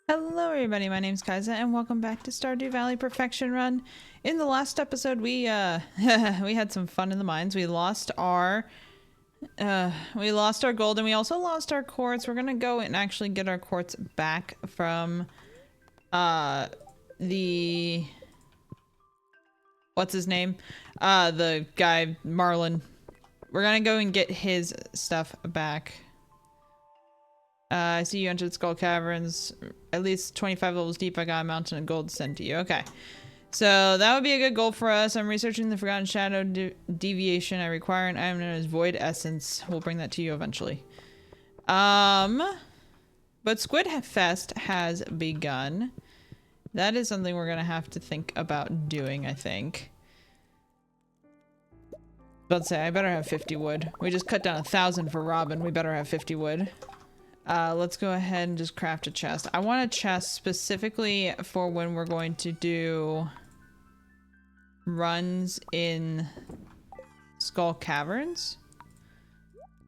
Hello everybody, my name's Kysa and welcome back to Stardew Valley Perfection Run. In the last episode we we had some fun in the mines. We lost our gold and we also lost our quartz. We're gonna go and actually get our quartz back from the what's his name? The guy Marlin. We're gonna go and get his stuff back. I see you entered Skull Caverns. At least 25 levels deep, I got a mountain of gold sent to you. Okay. So that would be a good goal for us. I'm researching the Forgotten Shadow deviation. I require an item known as Void Essence. We'll bring that to you eventually. But Squid Fest has begun. That is something we're going to have to think about doing, I think. Let's say, I better have 50 wood. We just cut down 1,000 for Robin. We better have 50 wood. Let's go ahead and just craft a chest. I want a chest specifically for when we're going to do runs in Skull Caverns.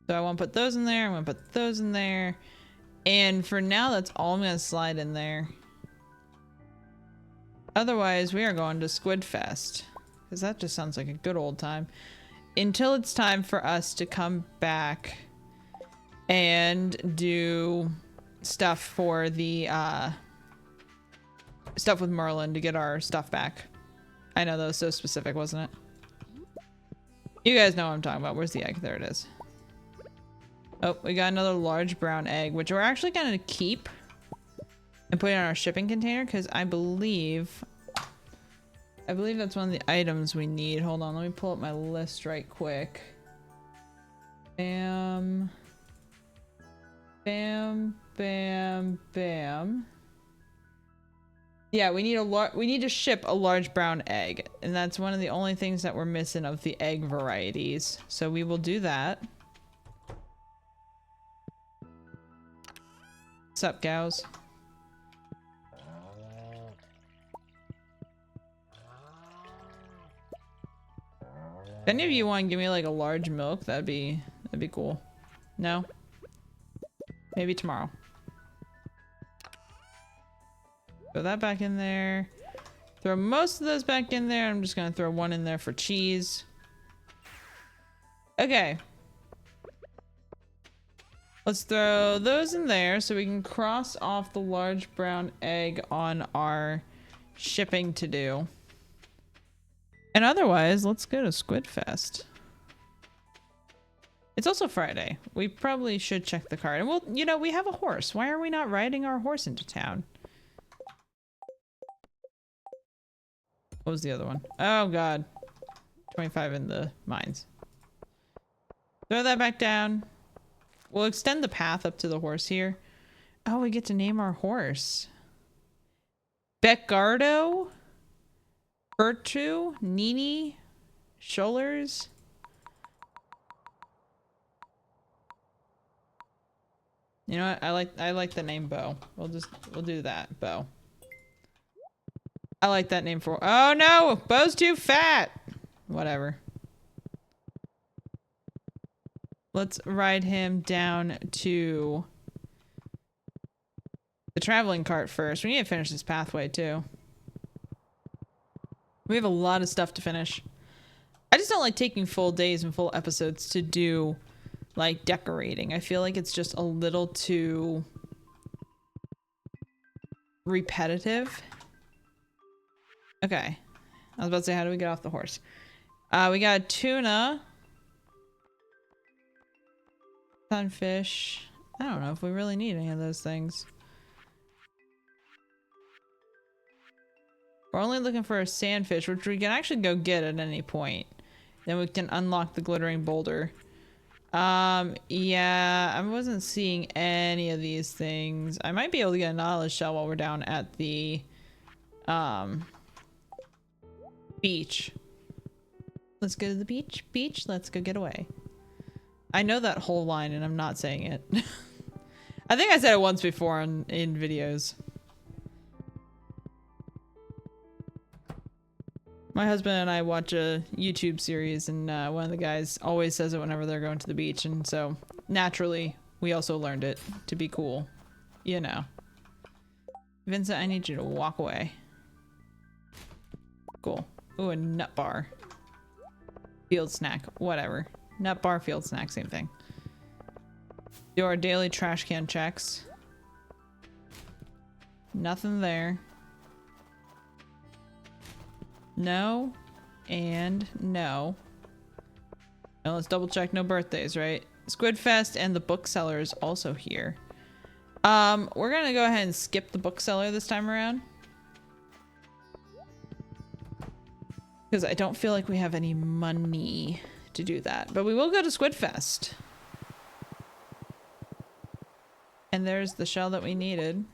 So I want to put those in there. I want to put those in there. And for now, that's all I'm going to slide in there. Otherwise, we are going to Squid Fest. Because that just sounds like a good old time. Until it's time for us to come back and do stuff for the stuff with Merlin to get our stuff back. I know that was so specific, wasn't it? You guys know what I'm talking about. Where's the egg? There it is. Oh, we got another large brown egg, which we're actually gonna keep and put in our shipping container because I believe that's one of the items we need. Hold on, let me pull up my list right quick. Bam. Bam, bam, bam. Yeah, we need to ship a large brown egg, and that's one of the only things that we're missing of the egg varieties. So we will do that. What's up, gals? If any of you want to give me like a large milk, that'd be cool. No? Maybe tomorrow. Throw that back in there. Throw most of those back in there. I'm just gonna throw one in there for cheese. Okay. Let's throw those in there so we can cross off the large brown egg on our shipping to do. And otherwise, let's go to Squid Fest. It's also Friday. We probably should check the card. And well, you know, we have a horse. Why are we not riding our horse into town? What was the other one? Oh, God. 25 in the mines. Throw that back down. We'll extend the path up to the horse here. Oh, we get to name our horse. Beccardo? Bertu? Nini? Scholars? You know what? I like the name Bo. We'll do that. Bo. I like that name for— oh no! Bo's too fat! Whatever. Let's ride him down to the traveling cart first. We need to finish this pathway too. We have a lot of stuff to finish. I just don't like taking full days and full episodes to do like decorating. I feel like it's just a little too repetitive. Okay. I was about to say, how do we get off the horse? We got tuna. Sunfish. I don't know if we really need any of those things. We're only looking for a sandfish, which we can actually go get at any point. Then we can unlock the glittering boulder. Yeah, I wasn't seeing any of these things. I might be able to get a nautilus shell while we're down at the, beach. Let's go to the beach. Beach, let's go get away. I know that whole line and I'm not saying it. I think I said it once before in videos. My husband and I watch a YouTube series, and one of the guys always says it whenever they're going to the beach, and so naturally we also learned it to be cool, you know. Vincent, I need you to walk away. Cool. Ooh, a nut bar. Field snack. Whatever. Nut bar, field snack, same thing. Do our daily trash can checks. Nothing there. No. And no. Now let's double check no birthdays, right? Squid Fest and the bookseller is also here. We're gonna go ahead and skip the bookseller this time around. Because I don't feel like we have any money to do that. But we will go to Squid Fest. And there's the shell that we needed.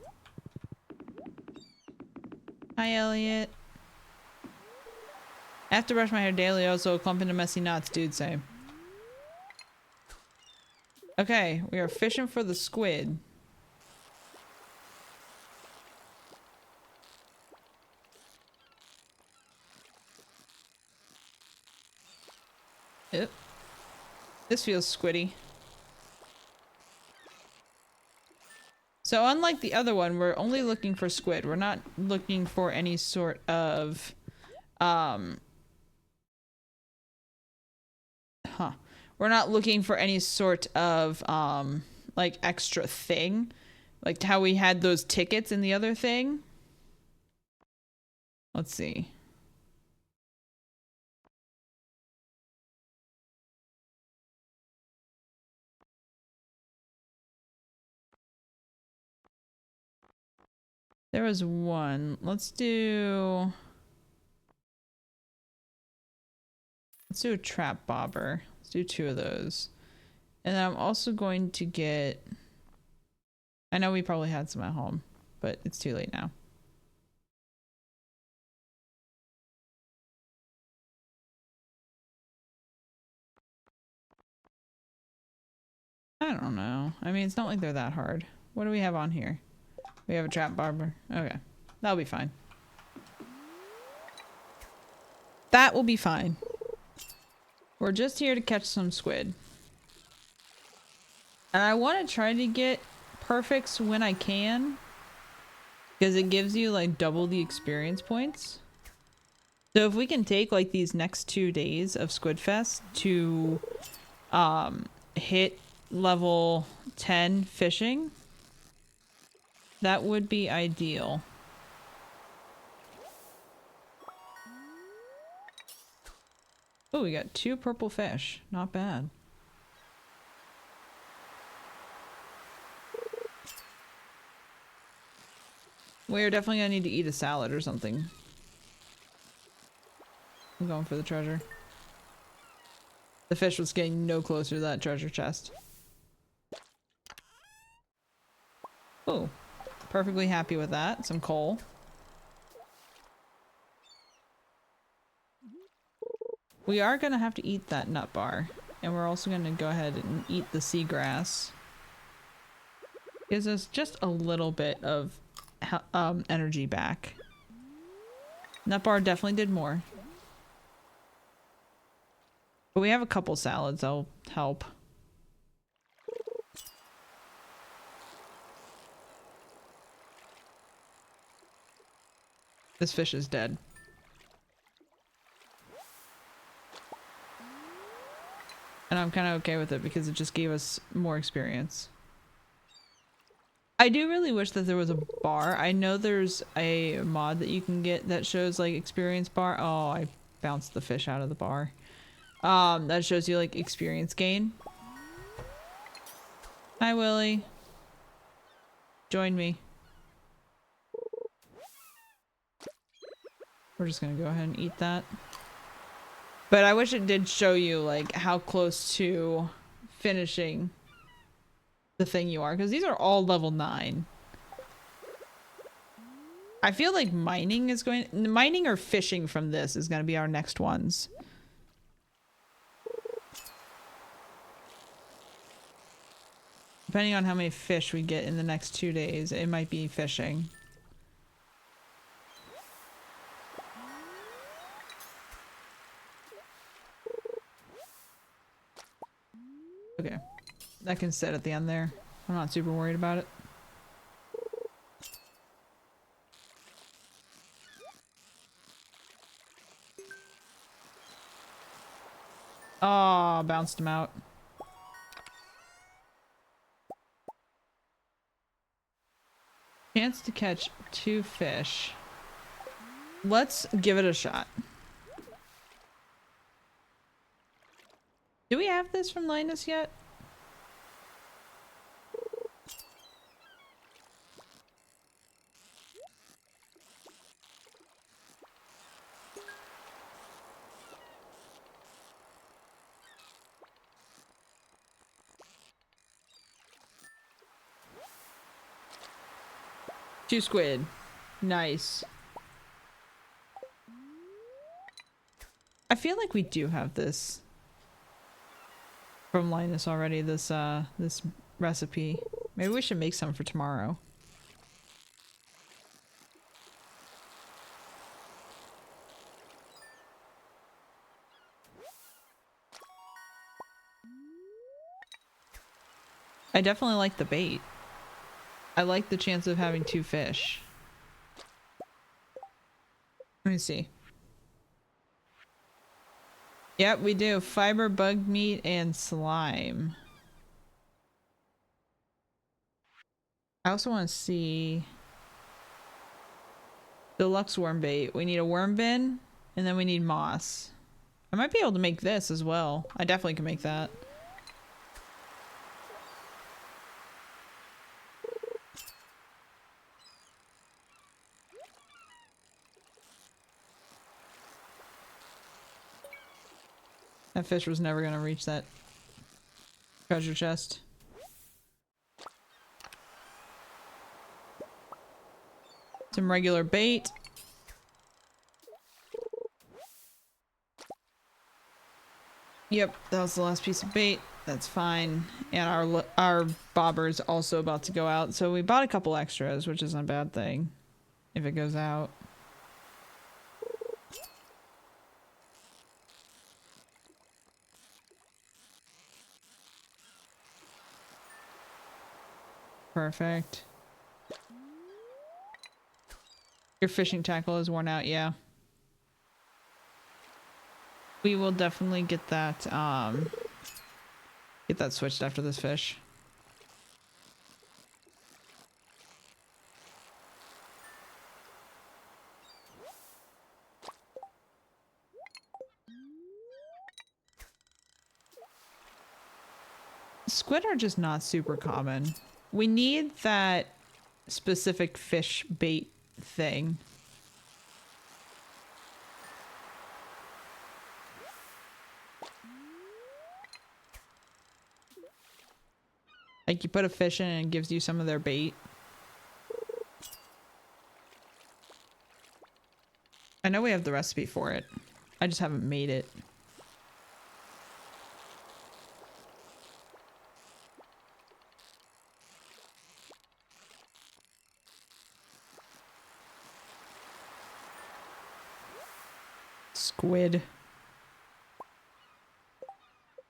Hi, Elliot. I have to brush my hair daily, also a clump into messy knots, dude, same. Okay, we are fishing for the squid. Yep. This feels squiddy. So unlike the other one, we're only looking for squid. We're not looking for any sort of we're not looking for any sort of like extra thing. Like how we had those tickets in the other thing. Let's see. There was one. Let's do a trap bobber. Let's do 2 of those. And then I'm also going to get, I know we probably had some at home, but it's too late now. I don't know. I mean, it's not like they're that hard. What do we have on here? We have a trap barber. Okay. That'll be fine. That will be fine. We're just here to catch some squid. And I want to try to get perfects when I can. Because it gives you like double the experience points. So if we can take like these next 2 days of Squid Fest to hit level 10 fishing, that would be ideal. Oh, we got 2 purple fish. Not bad. We're definitely gonna need to eat a salad or something. I'm going for the treasure. The fish was getting no closer to that treasure chest. Oh, perfectly happy with that. Some coal. We are gonna have to eat that nut bar. And we're also gonna go ahead and eat the seagrass. Gives us just a little bit of energy back. Nut bar definitely did more. But we have a couple salads that'll help. This fish is dead. And I'm kind of okay with it because it just gave us more experience. I do really wish that there was a bar. I know there's a mod that you can get that shows like experience bar. Oh, I bounced the fish out of the bar. That shows you like experience gain. Hi, Willie. Join me. We're just gonna go ahead and eat that. But I wish it did show you like how close to finishing the thing you are, because these are all level 9. I feel like mining or fishing from this is going to be our next ones. Depending on how many fish we get in the next 2 days, it might be fishing. Okay. That can sit at the end there. I'm not super worried about it. Oh, bounced him out. Chance to catch 2 fish. Let's give it a shot. Do we have this from Linus yet? Two squid. Nice. I feel like we do have this from Linus already, this recipe. Maybe we should make some for tomorrow. I definitely like the bait. I like the chance of having 2 fish. Let me see. Yep, we do. Fiber, bug meat, and slime. I also want to see deluxe worm bait. We need a worm bin, and then we need moss. I might be able to make this as well. I definitely can make that. That fish was never gonna reach that treasure chest. Some regular bait. Yep, that was the last piece of bait. That's fine. And our bobber's also about to go out, so we bought a couple extras, which isn't a bad thing if it goes out. Perfect. Your fishing tackle is worn out, yeah. We will definitely get that switched after this fish. Squid are just not super common. We need that specific fish bait thing. Like you put a fish in and it gives you some of their bait. I know we have the recipe for it. I just haven't made it. Squid.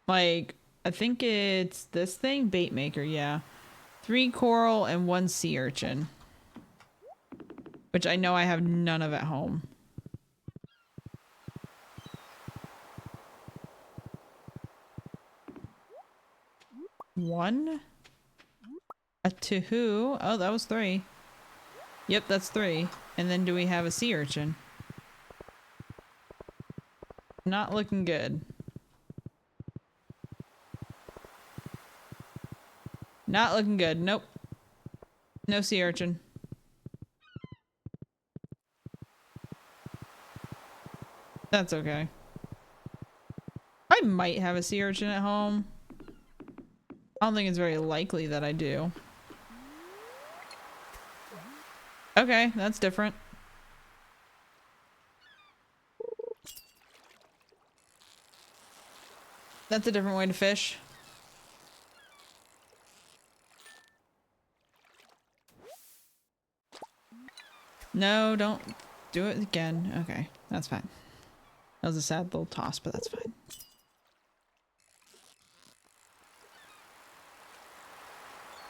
Like, I think it's this thing? Bait maker, yeah. 3 coral and 1 sea urchin. Which I know I have none of at home. One? A 2. Oh, that was 3. Yep, that's 3. And then do we have a sea urchin? Not looking good. Not looking good. Nope. No sea urchin. That's okay. I might have a sea urchin at home. I don't think it's very likely that I do. Okay, that's different. That's a different way to fish. No, don't do it again. Okay, that's fine. That was a sad little toss, but that's fine.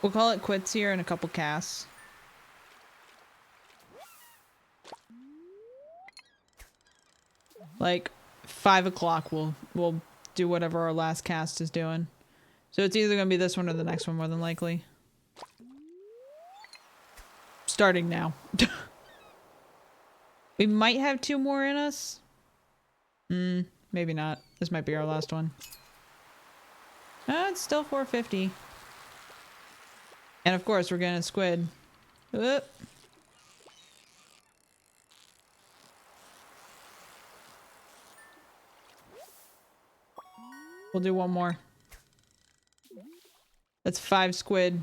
We'll call it quits here in a couple casts. Like 5 o'clock we'll do whatever our last cast is doing. So it's either gonna be this one or the next one, more than likely. Starting now. We might have 2 more in us. Maybe not. This might be our last one. It's still 450. And of course, we're getting a squid. Whoop. We'll do one more. That's 5 squid.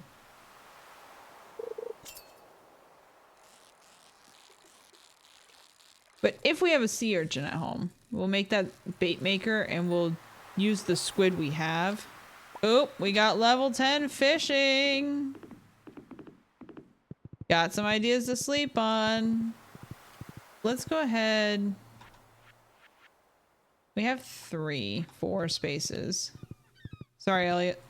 But if we have a sea urchin at home, we'll make that bait maker and we'll use the squid we have. Oh, we got level 10 fishing. Got some ideas to sleep on. Let's go ahead. We have 4 spaces. Sorry, Elliot.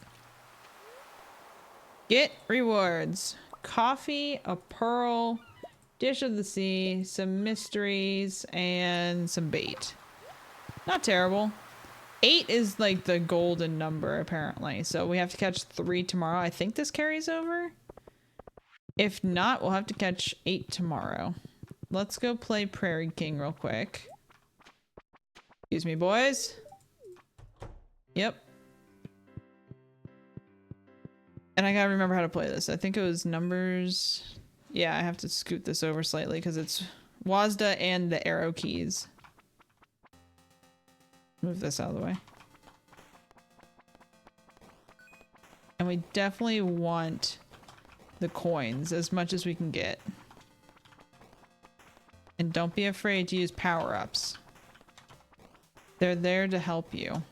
Get rewards. Coffee, a pearl, dish of the sea, some mysteries, and some bait. Not terrible. 8 is like the golden number, apparently. So we have to catch 3 tomorrow. I think this carries over. If not, we'll have to catch 8 tomorrow. Let's go play Prairie King real quick. Excuse me, boys. Yep. And I gotta remember how to play this. I think it was numbers. Yeah, I have to scoot this over slightly because it's WASD and the arrow keys. Move this out of the way. And we definitely want the coins as much as we can get. And don't be afraid to use power-ups. They're there to help you.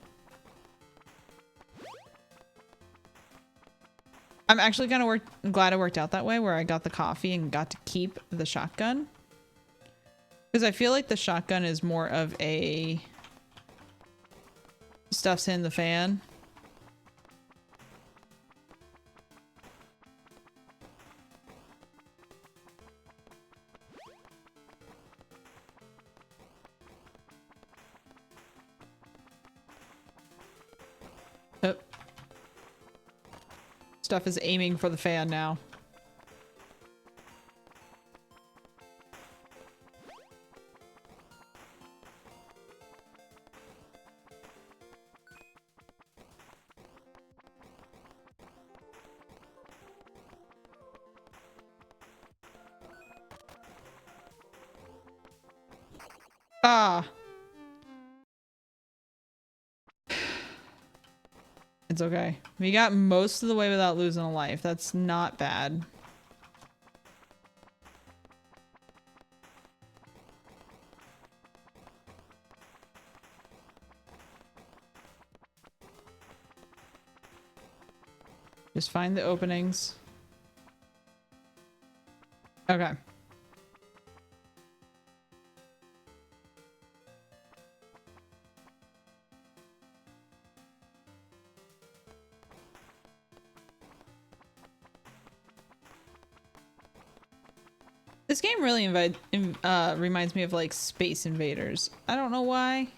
I'm actually glad it worked out that way, where I got the coffee and got to keep the shotgun. Because I feel like the shotgun is more of a stuff's in the fan. Oh. Stuff is aiming for the fan now. Ah. It's okay. We got most of the way without losing a life. That's not bad. Just find the openings. Okay. This game really reminds me of like Space Invaders. I don't know why.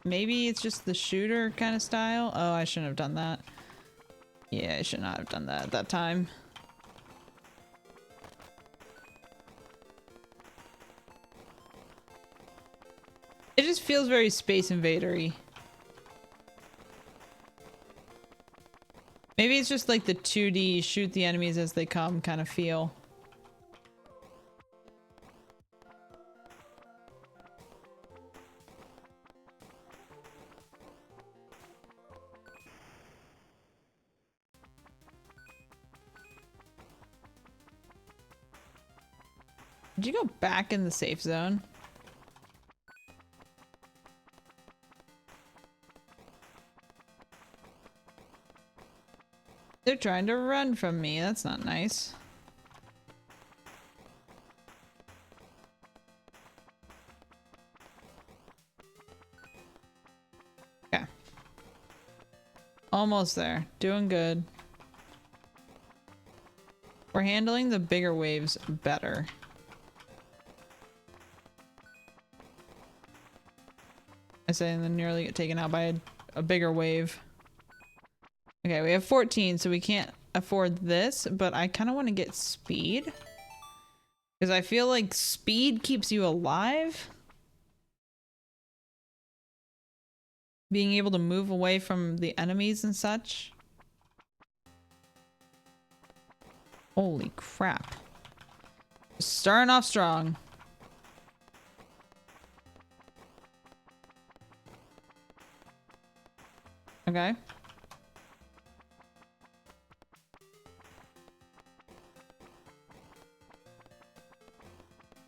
Maybe it's just the shooter kind of style. Oh, I shouldn't have done that. Yeah, I should not have done that at that time. It just feels very Space Invader-y. Maybe it's just like the 2D shoot the enemies as they come kind of feel. Did you go back in the safe zone? They're trying to run from me. That's not nice. Okay. Almost there. Doing good. We're handling the bigger waves better. I say and then nearly get taken out by a bigger wave. Okay, we have 14, so we can't afford this, but I kind of want to get speed. Because I feel like speed keeps you alive. Being able to move away from the enemies and such. Holy crap. Starting off strong. Okay.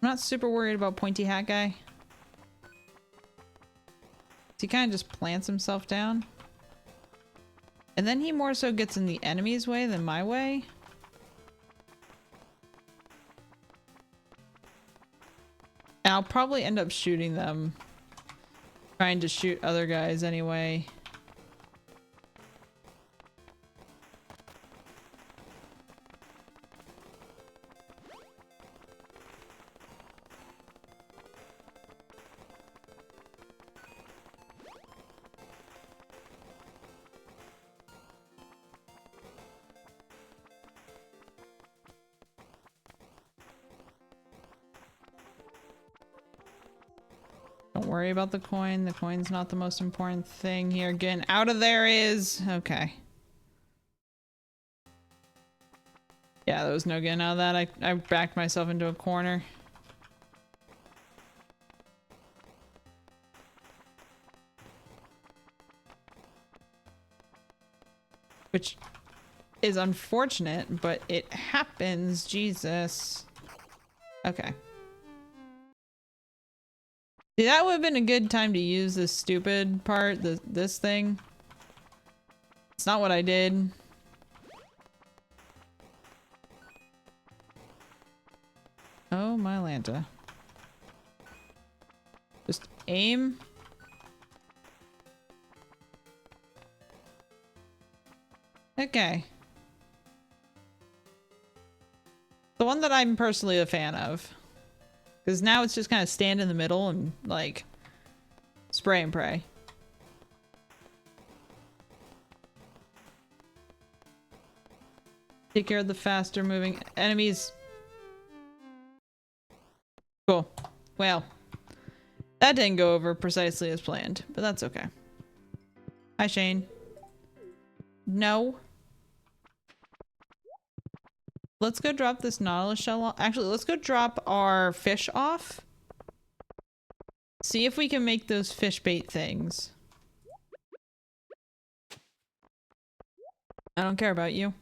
I'm not super worried about Pointy Hat Guy. He kind of just plants himself down. And then he more so gets in the enemy's way than my way. And I'll probably end up shooting them. Trying to shoot other guys anyway. Don't worry about the coin. The coin's not the most important thing here. Getting out of there is... Okay. Yeah, there was no getting out of that. I backed myself into a corner. Which is unfortunate, but it happens. Jesus. Okay. See, that would have been a good time to use this stupid part, this thing. It's not what I did. Oh, my Lanta. Just aim. Okay. The one that I'm personally a fan of. Because now it's just kind of stand in the middle and, like, spray and pray. Take care of the faster moving enemies. Cool. Well, that didn't go over precisely as planned, but that's okay. Hi, Shane. No. Let's go drop this Nautilus shell off. Actually, let's go drop our fish off. See if we can make those fish bait things. I don't care about you.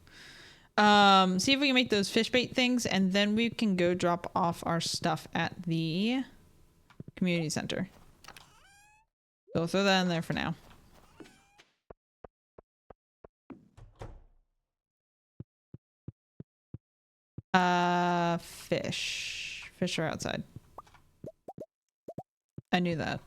See if we can make those fish bait things, and then we can go drop off our stuff at the community center. So we'll throw that in there for now. Fish. Fish are outside. I knew that.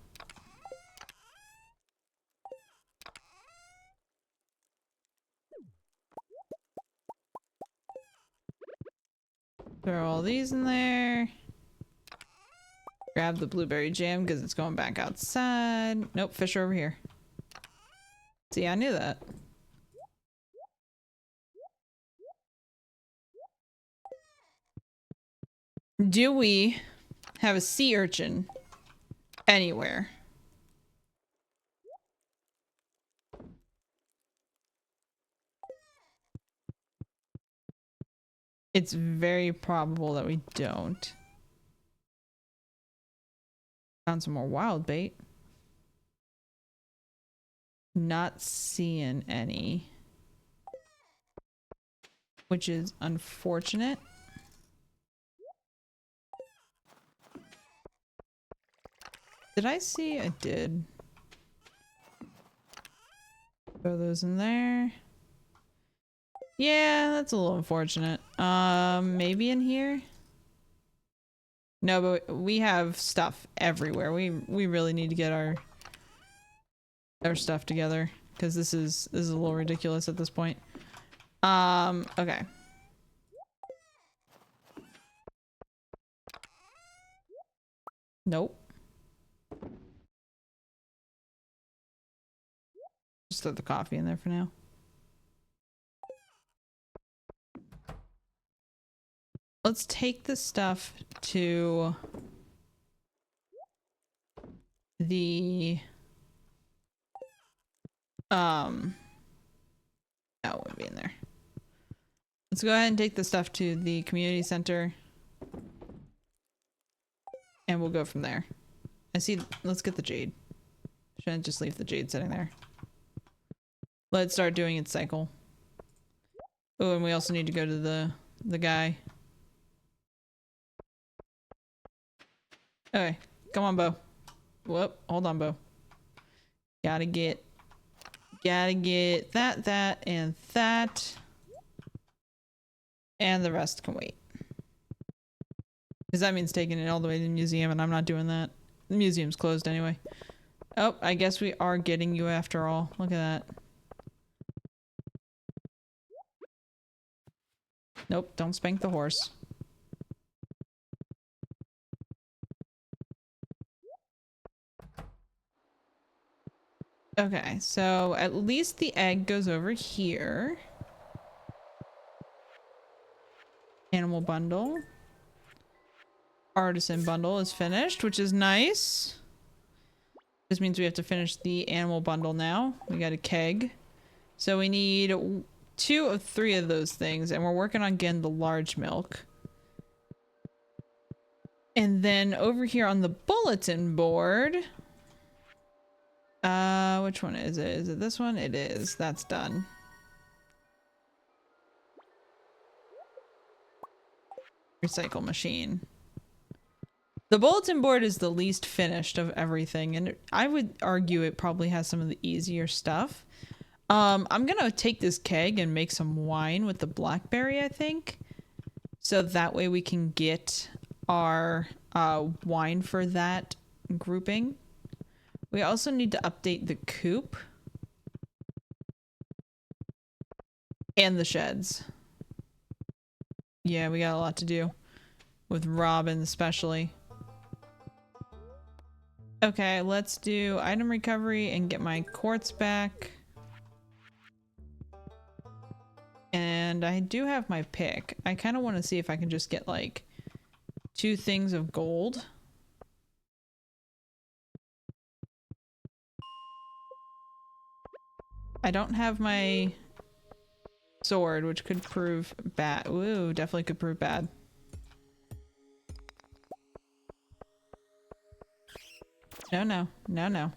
Throw all these in there. Grab the blueberry jam because it's going back outside. Nope, fish are over here. See, I knew that. Do we have a sea urchin anywhere? It's very probable that we don't. Found some more wild bait. Not seeing any. Which is unfortunate. Did I see? I did. Throw those in there. Yeah, that's a little unfortunate. Maybe in here? No, but we have stuff everywhere. We really need to get our stuff together because this is a little ridiculous at this point. Okay. Nope. Just throw the coffee in there for now. Let's take the stuff to the that wouldn't be in there. Let's go ahead and take the stuff to the community center and we'll go from there. Let's get the jade. Shouldn't just leave the jade sitting there. Let's start doing its cycle. Oh, and we also need to go to the guy. Okay, come on, Bo. Whoop, hold on, Bo. Gotta get that, and that. And the rest can wait. Because that means taking it all the way to the museum, and I'm not doing that. The museum's closed anyway. Oh, I guess we are getting you after all. Look at that. Nope, don't spank the horse. Okay, so at least the egg goes over here. Animal bundle. Artisan bundle is finished, which is nice. This means we have to finish the animal bundle now. We got a keg. So we need 2 of 3 of those things, and we're working on getting the large milk. And then over here on the bulletin board... which one is it? Is it this one? It is. That's done. Recycle machine. The bulletin board is the least finished of everything, and I would argue it probably has some of the easier stuff. I'm gonna take this keg and make some wine with the blackberry, I think. So that way we can get our wine for that grouping. We also need to update the coop. And the sheds. Yeah, we got a lot to do. With Robin especially. Okay, let's do item recovery and get my quartz back. And I do have my pick. I kind of want to see if I can just get like 2 things of gold. I don't have my sword, which could prove bad. Ooh, definitely could prove bad. No, no, no, no.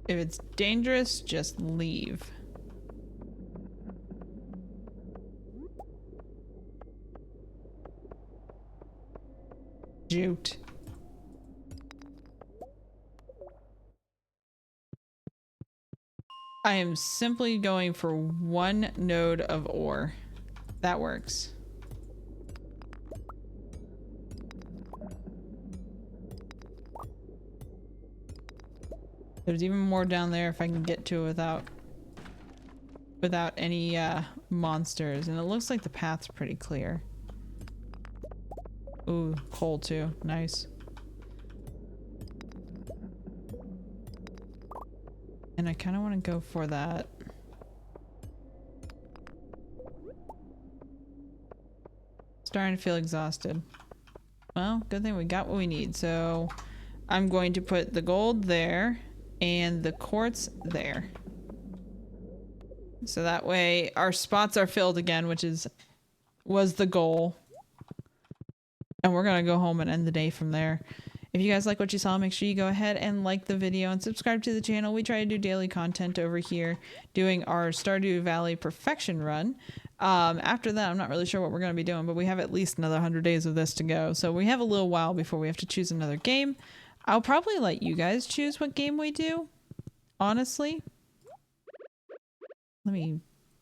If it's dangerous, just leave. Jute. I am simply going for 1 node of ore. That works. There's even more down there if I can get to it without any monsters. And it looks like the path's pretty clear. Ooh, coal too. Nice. And I kind of want to go for that. Starting to feel exhausted. Well, good thing we got what we need. So I'm going to put the gold there and the quartz there. So that way our spots are filled again, which was the goal. And we're gonna go home and end the day from there. If you guys like what you saw, make sure you go ahead and like the video and subscribe to the channel. We try to do daily content over here, doing our Stardew Valley perfection run. After that, I'm not really sure what we're gonna be doing, but we have at least another 100 days of this to go. So we have a little while before we have to choose another game. I'll probably let you guys choose what game we do, honestly.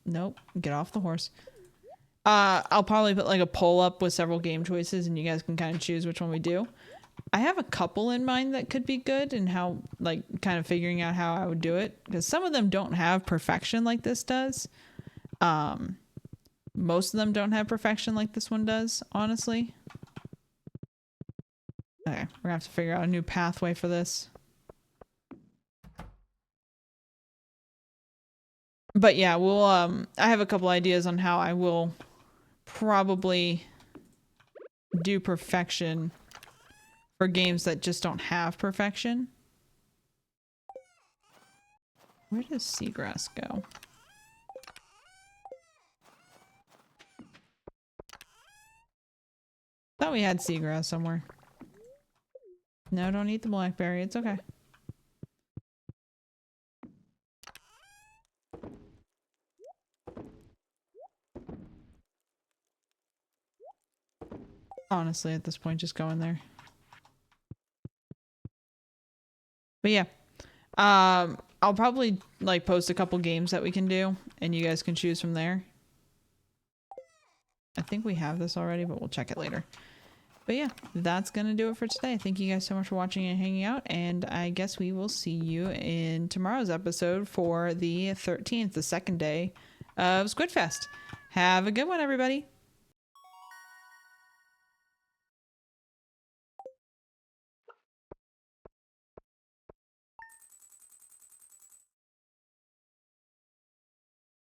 Nope, get off the horse. I'll probably put like a poll up with several game choices and you guys can kind of choose which one we do. I have a couple in mind that could be good and how, like, kind of figuring out how I would do it. Because some of them don't have perfection like this does. Most of them don't have perfection like this one does, honestly. Okay, we're gonna have to figure out a new pathway for this. But yeah, we'll I have a couple ideas on how I will probably do perfection for games that just don't have perfection. Where does seagrass go? Thought we had seagrass somewhere. No, don't eat the blackberry. It's okay. Honestly, at this point, just go in there. But yeah. I'll probably like post a couple games that we can do and you guys can choose from there. I think we have this already, but we'll check it later. But yeah, that's gonna do it for today. Thank you guys so much for watching and hanging out, and I guess we will see you in tomorrow's episode for the 13th, the second day of Squid Fest. Have a good one, everybody.